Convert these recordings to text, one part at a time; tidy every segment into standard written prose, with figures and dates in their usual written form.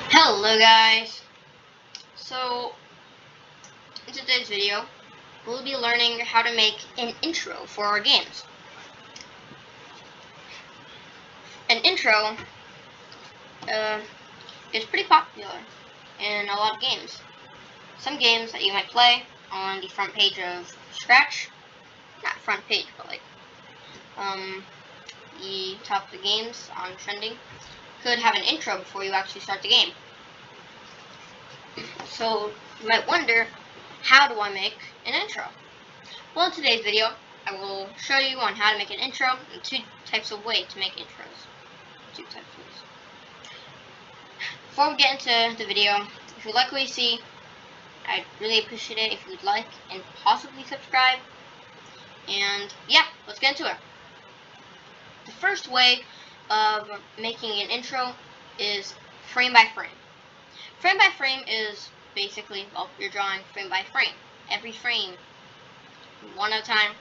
Hello guys! So, in today's video, we'll be learning how to make an intro for our games. An intro is pretty popular in a lot of games. Some games that you might play on the front page of Scratch, not front page, but like the top of the games on trending, could have an intro before you actually start the game. So you might wonder, how do I make an intro? Well, in today's video, I will show you on how to make an intro and two types of ways to make intros. Two types of ways. Before we get into the video, if you like what you see, I'd really appreciate it if you would like and possibly subscribe. And yeah, let's get into it. The first way of making an intro is frame by frame. Frame by frame is basically, well, you're drawing frame by frame. Every frame, one at a time.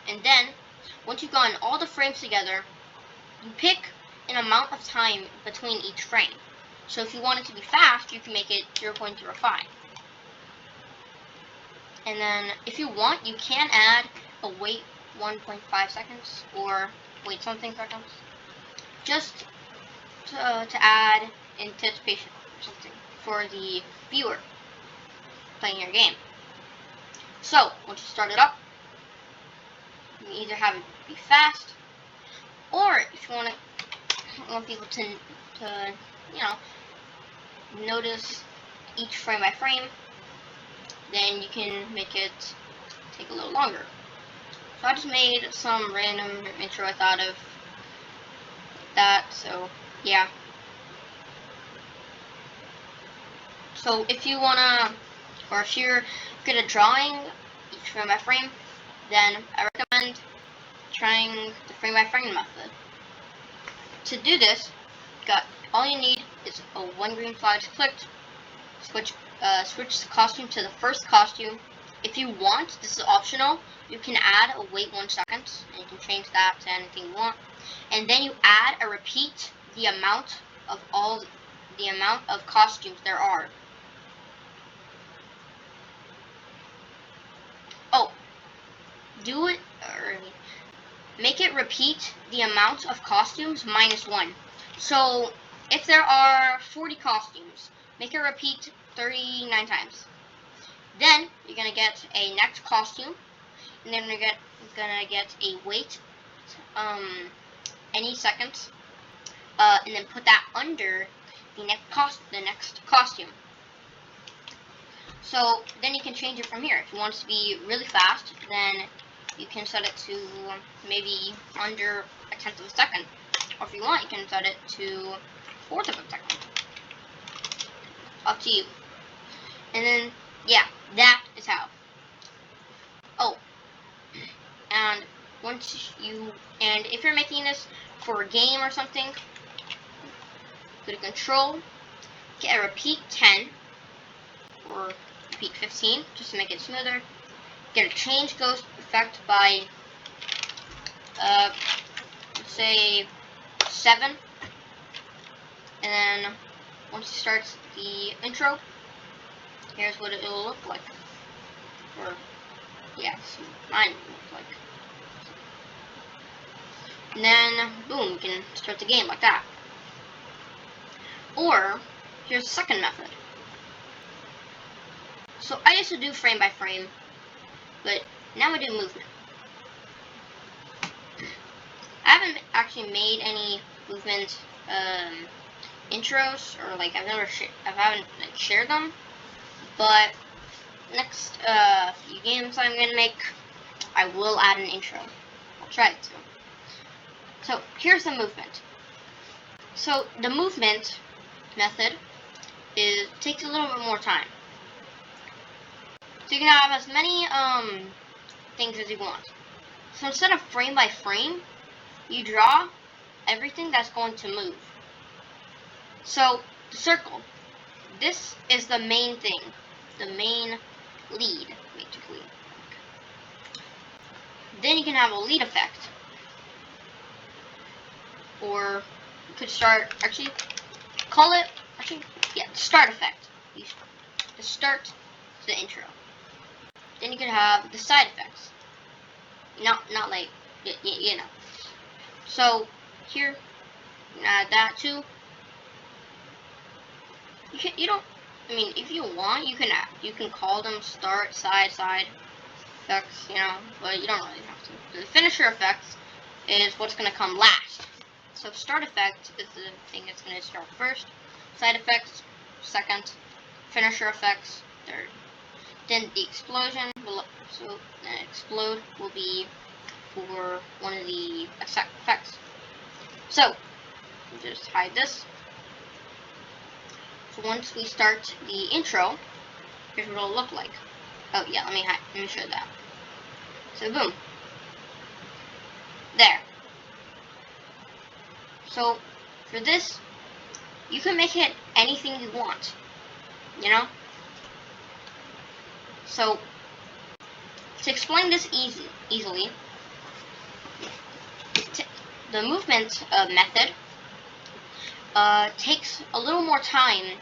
And then, once you've gotten all the frames together, you pick an amount of time between each frame. So if you want it to be fast, you can make it 0.05. And then, if you want, you can add a wait 1.5 seconds or wait something seconds, just to add anticipation or something for the viewer playing your game. So, once you start it up, you can either have it be fast, or if you want people to notice each frame by frame, then you can make it take a little longer. So I just made some random intro I thought of like that, so yeah. So if you wanna, or if you're good at drawing each frame by frame, then I recommend trying the frame by frame method. To do this, all you need is a one green flag clicked, switch the costume to the first costume. If you want, this is optional, you can add a wait 1 second, and you can change that to anything you want. And then you add or repeat the amount of costumes there are. Oh, make it repeat the amount of costumes minus 1. So if there are 40 costumes, make it repeat 39 times. Then you're gonna get a next costume, and then you're gonna get a wait any seconds, and then put that under the next costume. So then you can change it from here. If you want it to be really fast, then you can set it to maybe under 1/10 of a second. Or if you want, you can set it to 1/4 of a second. Up to you. And then, yeah, that is how. Oh, and if you're making this for a game or something, go to Control, get a repeat 10 or repeat 15 just to make it smoother. Get a change ghost effect by let's say 7, and then once it starts the intro, here's what it will look like. Or yes, mine will look like. And then boom, you can start the game like that. Or here's the second method. So I used to do frame by frame, but now I do movement. I haven't actually made any movement intros, or like I haven't shared them. But next few games I'm gonna make, I will add an intro. I'll try to. So here's the movement. So the movement method takes a little bit more time. So you can have as many things as you want. So instead of frame by frame, you draw everything that's going to move. So the circle, this is the main thing, the main lead, basically. Then you can have a lead effect, or you could start, actually, call it, actually, yeah, start effect. The start to the intro. Then you can have the side effects. Not like, you know. So, here, you can add that too. You don't, I mean, if you want, you can call them start, side effects, you know, but you don't really have to. The finisher effects is what's going to come last. So start effect is the thing that's going to start first. Side effects, second. Finisher effects, third. Then the explosion will, so then explode will be for one of the effects. So, just hide this. So once we start the intro, here's what it'll look like. Oh yeah, let me show that. So boom. There. So for this, you can make it anything you want. You know? So to explain this easily, the movement method takes a little more time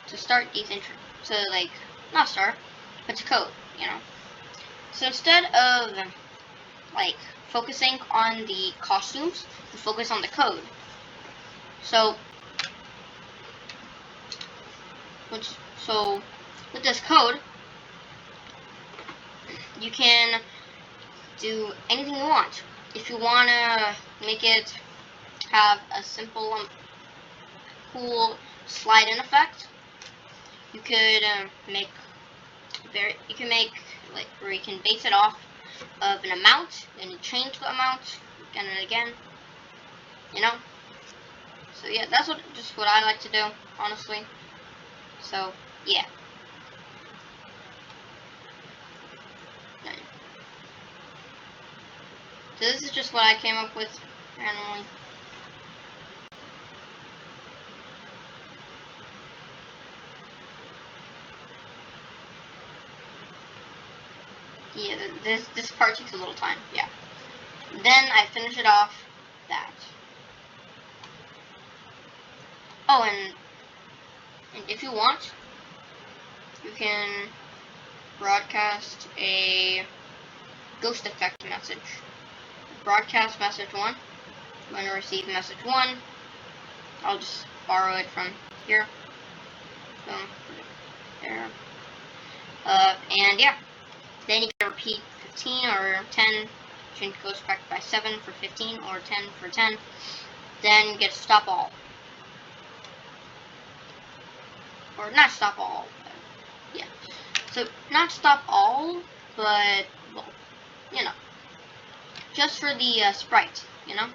to start these intro, to like, not start, but to code, you know. So instead of like focusing on the costumes, we focus on the code. So with this code, you can do anything you want. If you want to make it have a simple, cool slide-in effect, you could make like where you can base it off of an amount, and you change the amount again and again. You know. So yeah, that's just what I like to do, honestly. So yeah. So this is just what I came up with randomly. Yeah, this part takes a little time. Yeah. Then I finish it off that. Oh, and if you want, you can broadcast a ghost effect message. Broadcast message 1. I'm going to receive message 1. I'll just borrow it from here. Boom. There. And yeah. Then you can repeat 15 or 10. Change goes back by 7 for 15 or 10 for 10. Then you get stop all. Or not stop all. But yeah. So not stop all, but well, you know, just for the sprite, you know.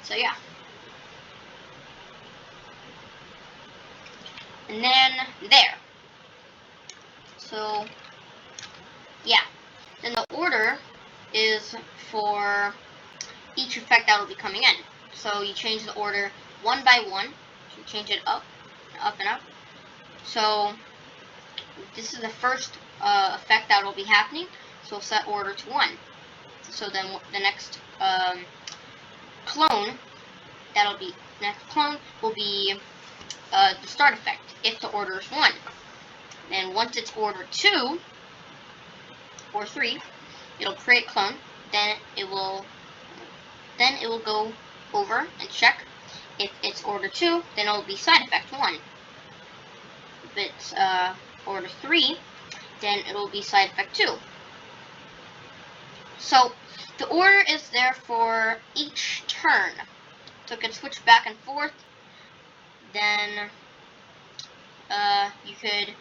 So yeah. And then there. So yeah. Then the order is for each effect that will be coming in. So you change the order one by one. You change it up and up. So this is the first effect that will be happening. So we'll set order to 1. So then the next clone will be the start effect if the order is 1. Then once it's order 2 or 3, it'll create clone. Then it will go over and check. If it's order 2, then it will be side effect 1. If it's order 3, then it will be side effect 2. So the order is there for each turn. So it can switch back and forth. Then you could,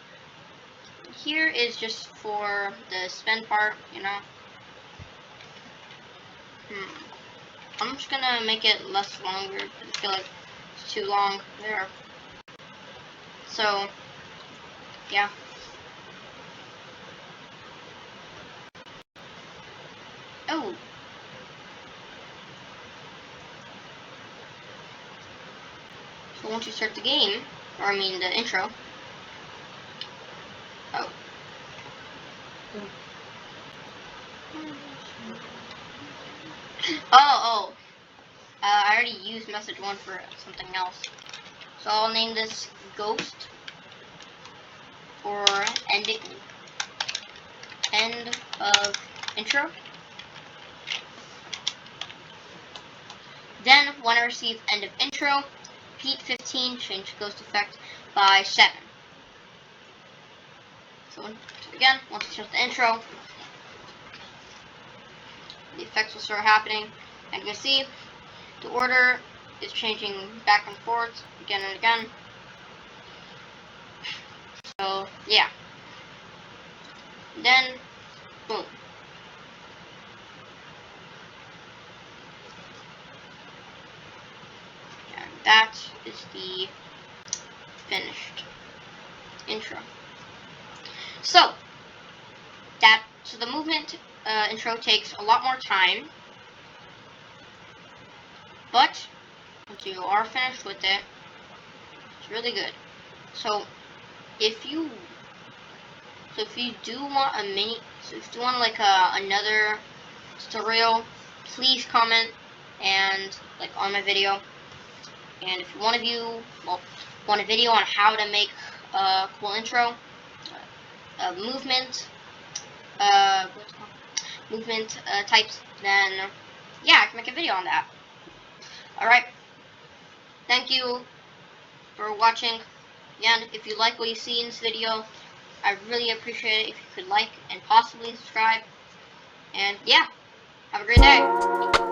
here is just for the spin part, you know. I'm just gonna make it less longer because I feel like it's too long there. So yeah. Oh. So once you start the game, or I mean the intro. Oh. I already used message 1 for something else. So I'll name this Ghost for end of intro. Then, when I receive end of intro, repeat 15, change ghost effect by 7. So again, once we change the intro, the effects will start happening. And you can see the order is changing back and forth again and again. So yeah. Then boom. And that is the finished intro. So the movement intro takes a lot more time, but once you are finished with it, it's really good. So if you do want if you want like another tutorial, please comment and like on my video. And if one of you want a video on how to make a cool intro, movement types, then yeah, I can make a video on that. Alright, thank you for watching, and if you like what you see in this video, I really appreciate it if you could like and possibly subscribe, and yeah, have a great day.